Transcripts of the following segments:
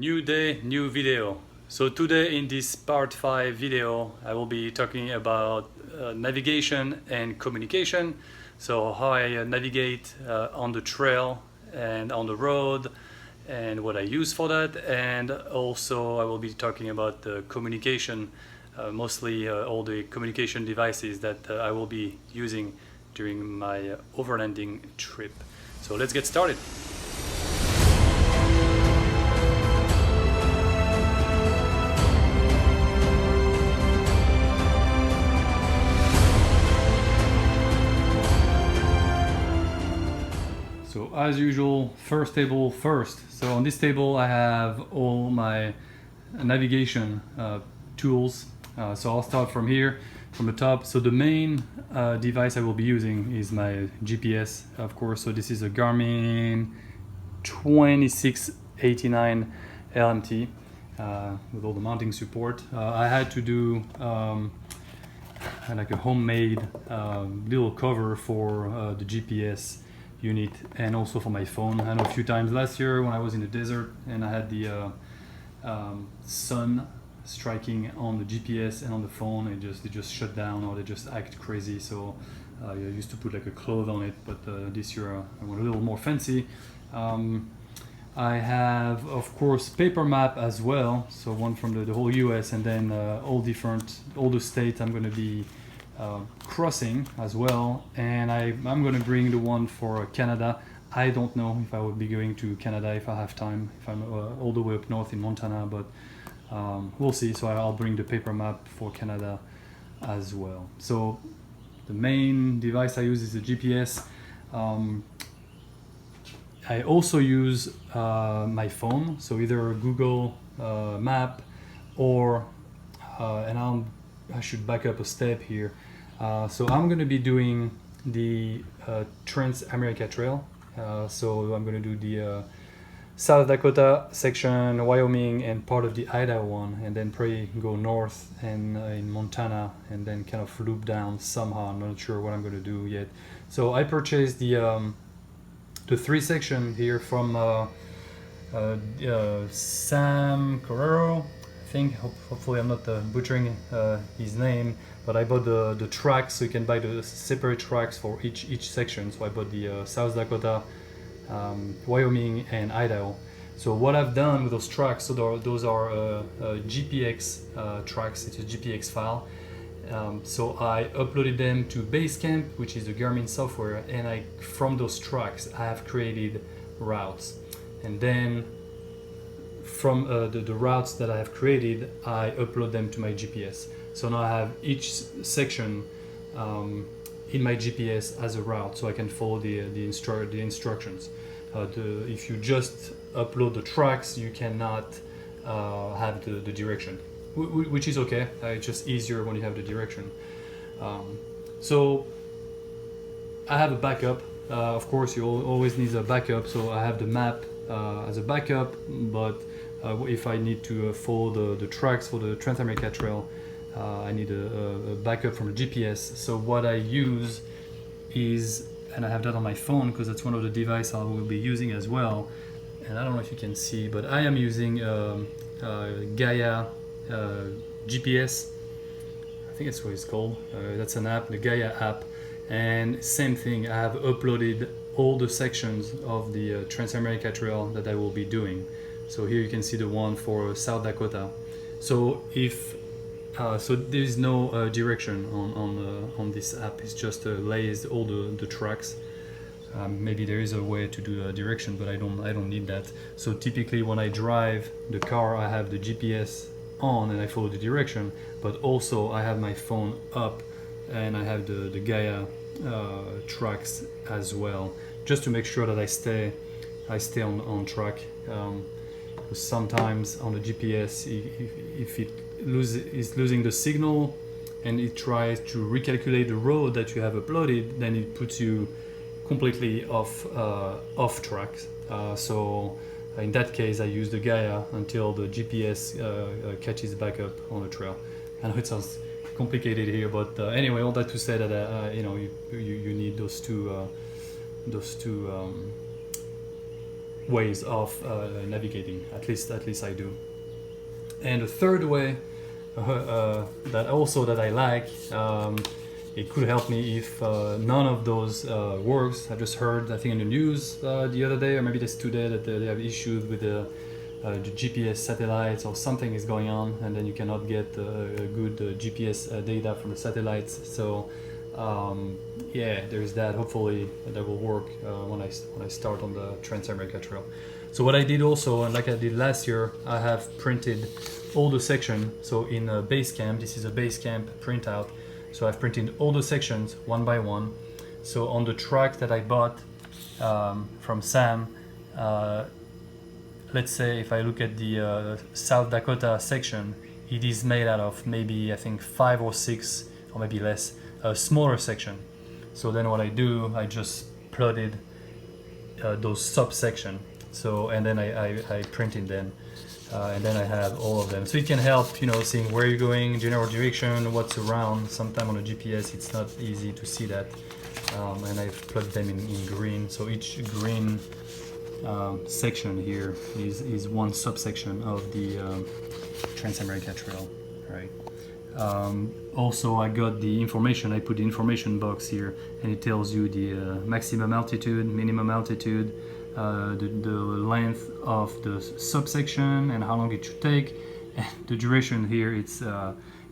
New day, new video. So today in this part 5 video I will be talking about navigation and communication. So how I navigate on the trail and on the road and what I use for that, and also I will be talking about the communication, mostly all the communication devices that I will be using during my overlanding trip. So let's get started. So as usual, first table first. So on this table I have all my navigation tools. So I'll start from here, from the top. So the main device I will be using is my GPS, of course. So this is a Garmin 2689 LMT with all the mounting support. I had to do like a homemade little cover for the GPS unit and also for my phone. I know a few times last year when I was in the desert and I had the sun striking on the GPS and on the phone, it just shut down or they just act crazy. So I used to put like a cloth on it, but this year I went a little more fancy. I have, of course, paper map as well, so one from the whole US, and then all the states I'm going to be crossing as well. And I'm going to bring the one for Canada. I don't know if I will be going to Canada if I have time, if I'm all the way up north in Montana, but we'll see. So I'll bring the paper map for Canada as well. So the main device I use is the GPS. I also use my phone, so either Google Map or, and I should back up a step here. So I'm going to be doing the Trans-America Trail. So I'm going to do the South Dakota section, Wyoming, and part of the Idaho one, and then probably go north and in Montana, and then kind of loop down somehow. I'm not sure what I'm going to do yet. So I purchased the 3 section here from Sam Carrero. I think hopefully I'm not butchering his name, but I bought the tracks, so you can buy the separate tracks for each section. So I bought the South Dakota, Wyoming, and Idaho. So what I've done with those tracks, so those are GPX tracks. It's a GPX file. So I uploaded them to Basecamp, which is the Garmin software, and from those tracks I have created routes, and then from the routes that I have created, I upload them to my GPS. So now I have each section in my GPS as a route, so I can follow the instructions. If you just upload the tracks, you cannot have the direction, which is okay. It's just easier when you have the direction. So I have a backup. Of course, you always need a backup. So I have the map as a backup, but if I need to follow the tracks for the Trans-America Trail, I need a backup from the GPS. So what I use is, and I have that on my phone because that's one of the devices I will be using as well. And I don't know if you can see, but I am using Gaia GPS. I think that's what it's called. That's an app, the Gaia app. And same thing, I have uploaded all the sections of the Trans-America Trail that I will be doing. So here you can see the one for South Dakota. So so there is no direction on this app. It's just lays all the tracks. Maybe there is a way to do a direction, but I don't need that. So typically when I drive the car, I have the GPS on and I follow the direction, but also I have my phone up and I have the Gaia tracks as well, just to make sure that I stay on track. Sometimes on the GPS, if it is losing the signal and it tries to recalculate the road that you have uploaded, then it puts you completely off track. So in that case, I use the Gaia until the GPS catches back up on the trail. I know it sounds complicated here, but anyway, all that to say that you need those two ways of navigating. At least I do. And the third way that I like, it could help me if none of those works. I just heard, I think in the news the other day, or maybe it's today, that they have issues with the GPS satellites, or something is going on, and then you cannot get good GPS data from the satellites. So yeah, there's that. Hopefully that will work when I start on the Trans-America Trail. So what I did also, and like I did last year, I have printed all the section. So in Basecamp, this is a Basecamp printout. So I've printed all the sections one by one. So on the track that I bought from Sam, let's say if I look at the South Dakota section, it is made out of maybe, I think, 5 or 6, or maybe less, a smaller section. So then what I do, I just plotted those subsection. So, and then I printed them, and then I have all of them. So it can help, you know, seeing where you're going, general direction, what's around. Sometimes on a GPS it's not easy to see that, and I've plotted them in green. So each green section here is one subsection of the Trans-America Trail, right? Also, I got the information. I put the information box here, and it tells you the maximum altitude, minimum altitude, the length of the subsection, and how long it should take. And the duration here, it's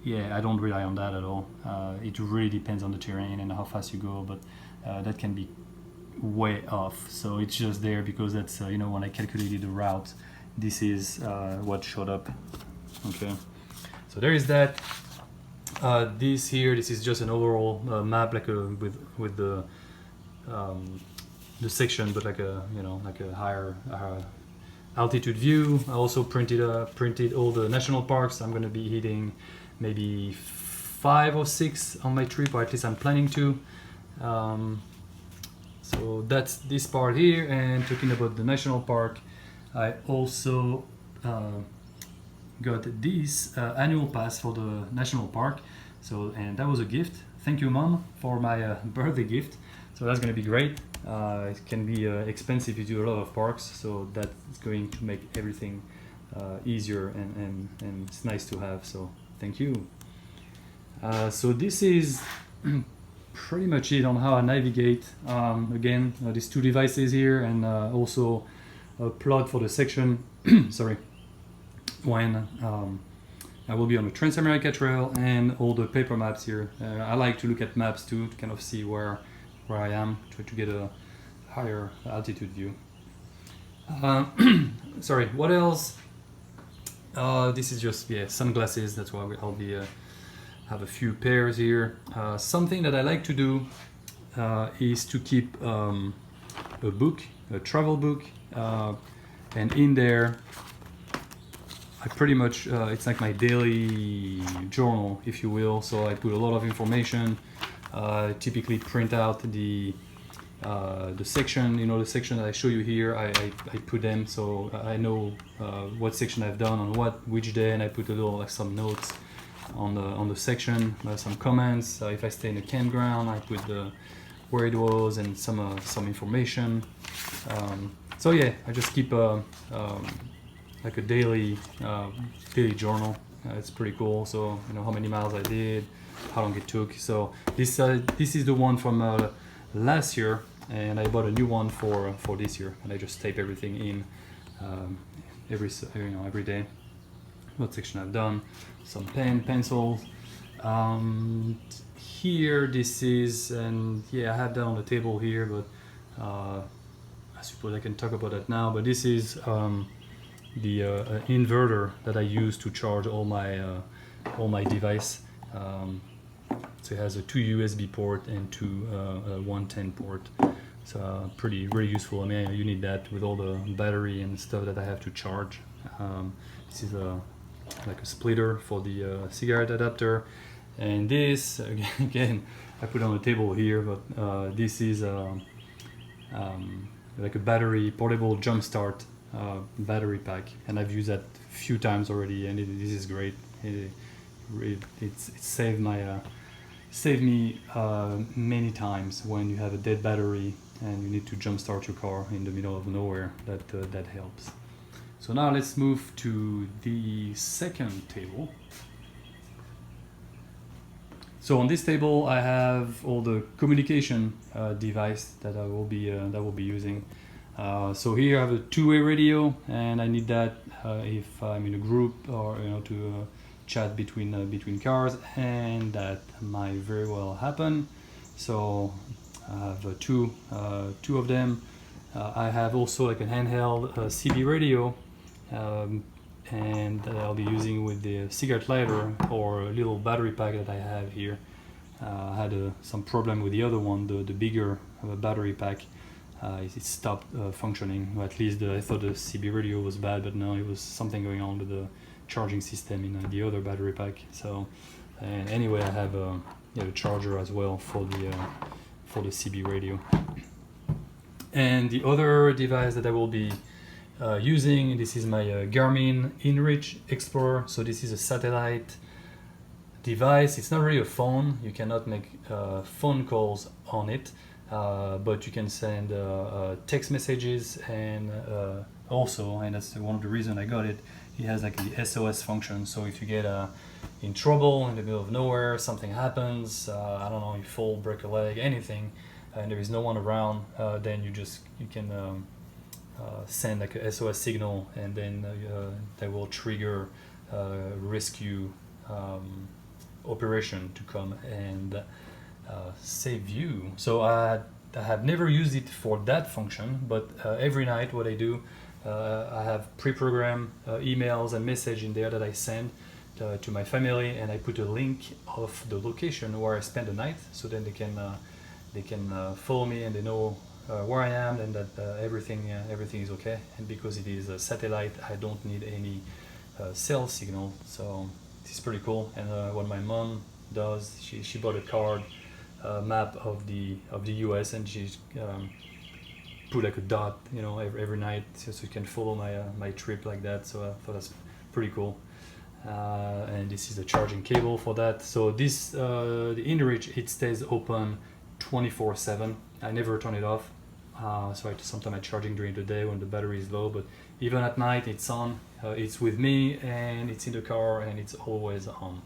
yeah, I don't rely on that at all. It really depends on the terrain and how fast you go, but that can be way off. So it's just there because that's you know, when I calculated the route, this is what showed up. Okay, so there is that. This is just an overall map, like with the section, but like a, you know, like a higher altitude view. I also printed all the national parks. I'm gonna be hitting maybe 5 or 6 on my trip, or at least I'm planning to. So that's this part here. And talking about the national park, I also got this annual pass for the national park. So, and that was a gift. Thank you, Mom, for my birthday gift. So that's going to be great. It can be expensive if you do a lot of parks, so that's going to make everything easier, and it's nice to have. So thank you. So this is pretty much it on how I navigate. Again, these 2 devices here, and also a plot for the section. Sorry. When I will be on the Trans-America Trail, and all the paper maps here. I like to look at maps too, to kind of see where I am, try to get a higher altitude view. Sorry, what else? This is just, yeah, sunglasses. That's why I'll be have a few pairs here. Something that I like to do is to keep a book, a travel book, and in there I pretty much, it's like my daily journal, if you will. So I put a lot of information. Typically print out the section, you know, the section that I show you here. I put them, so I know what section I've done on which day, and I put a little, like, some notes on the section, some comments. If I stay in a campground, I put where it was and some information. So yeah, I just keep like a daily journal. It's pretty cool. So, you know, how many miles I did, how long it took. So this is the one from last year, and I bought a new one for this year, and I just tape everything in every day. What section I've done, some pencils. Here this is, and yeah, I have that on the table here, but I suppose I can talk about that now. But this is the inverter that I use to charge all my device. So it has a 2 USB port and 2 110 port. So really useful. I mean, you need that with all the battery and stuff that I have to charge. This is like a splitter for the cigarette adapter, and this again I put on the table here, but this is like a portable jump start battery pack, and I've used that a few times already, and this is great. It saved me many times when you have a dead battery and you need to jumpstart your car in the middle of nowhere, that helps. So now let's move to the second table. So on this table I have all the communication device that I will be using. So here I have a two-way radio, and I need that if I'm in a group, or to chat between cars, and that might very well happen. So I have two of them. I have also like a handheld CB radio, and I'll be using with the cigarette lighter or a little battery pack that I have here. I had some problem with the other one, the bigger battery pack. It stopped functioning, or at least I thought the CB radio was bad, but no, it was something going on with the charging system in the other battery pack. So, and anyway, I have a charger as well for the CB radio. And the other device that I will be using, this is my Garmin InReach Explorer. So this is a satellite device. It's not really a phone. You cannot make phone calls on it, but you can send text messages, and also, and that's one of the reasons I got it, it has like the SOS function. So if you get in trouble in the middle of nowhere, something happens, I don't know, you fall, break a leg, anything, and there is no one around, then you can send like a SOS signal, and then that will trigger rescue operation to come and save you. So I have never used it for that function, but every night what I do, I have pre-programmed emails and message in there that I send to my family, and I put a link of the location where I spend the night, so then they can follow me, and they know where I am, and that everything is okay. And because it is a satellite, I don't need any cell signal, so it's pretty cool. And what my mom does, she bought a card map of the US, and she's put like a dot, every night, so you can follow my trip like that. So I thought that's pretty cool. And this is the charging cable for that. So this the InReach, it stays open 24/7. I never turn it off. So sometimes I'm charging during the day when the battery is low, but even at night it's on. It's with me, and it's in the car, and it's always on,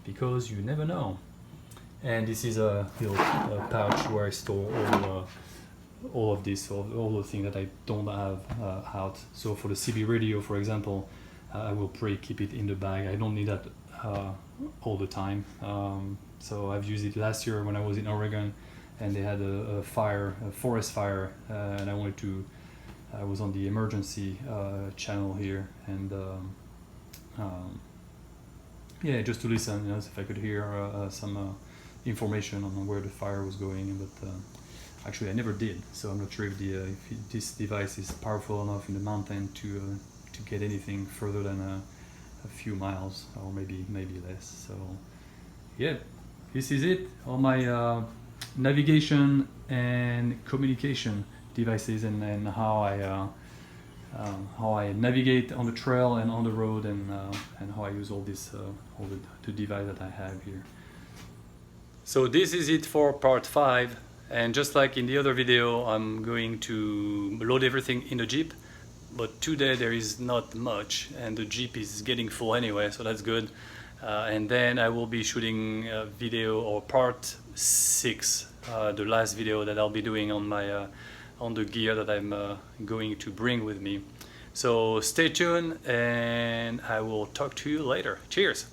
because you never know. And this is a little pouch where I store all of this, all the things that I don't have out. So for the CB radio, for example, I will probably keep it in the bag. I don't need that all the time. So I've used it last year when I was in Oregon, and they had a forest fire, and I was on the emergency channel here, and just to listen, if I could hear some information on where the fire was going. But actually I never did, so I'm not sure if this device is powerful enough in the mountain to get anything further than a few miles, or maybe less. So yeah, this is it, all my navigation and communication devices, and how I navigate on the trail and on the road, and how I use all the device that I have here. So this is it for part 5, and just like in the other video, I'm going to load everything in the Jeep, but today there is not much, and the Jeep is getting full anyway, so that's good. And then I will be shooting a video, or part 6, the last video that I'll be doing on my on the gear that I'm going to bring with me. So stay tuned, and I will talk to you later. Cheers!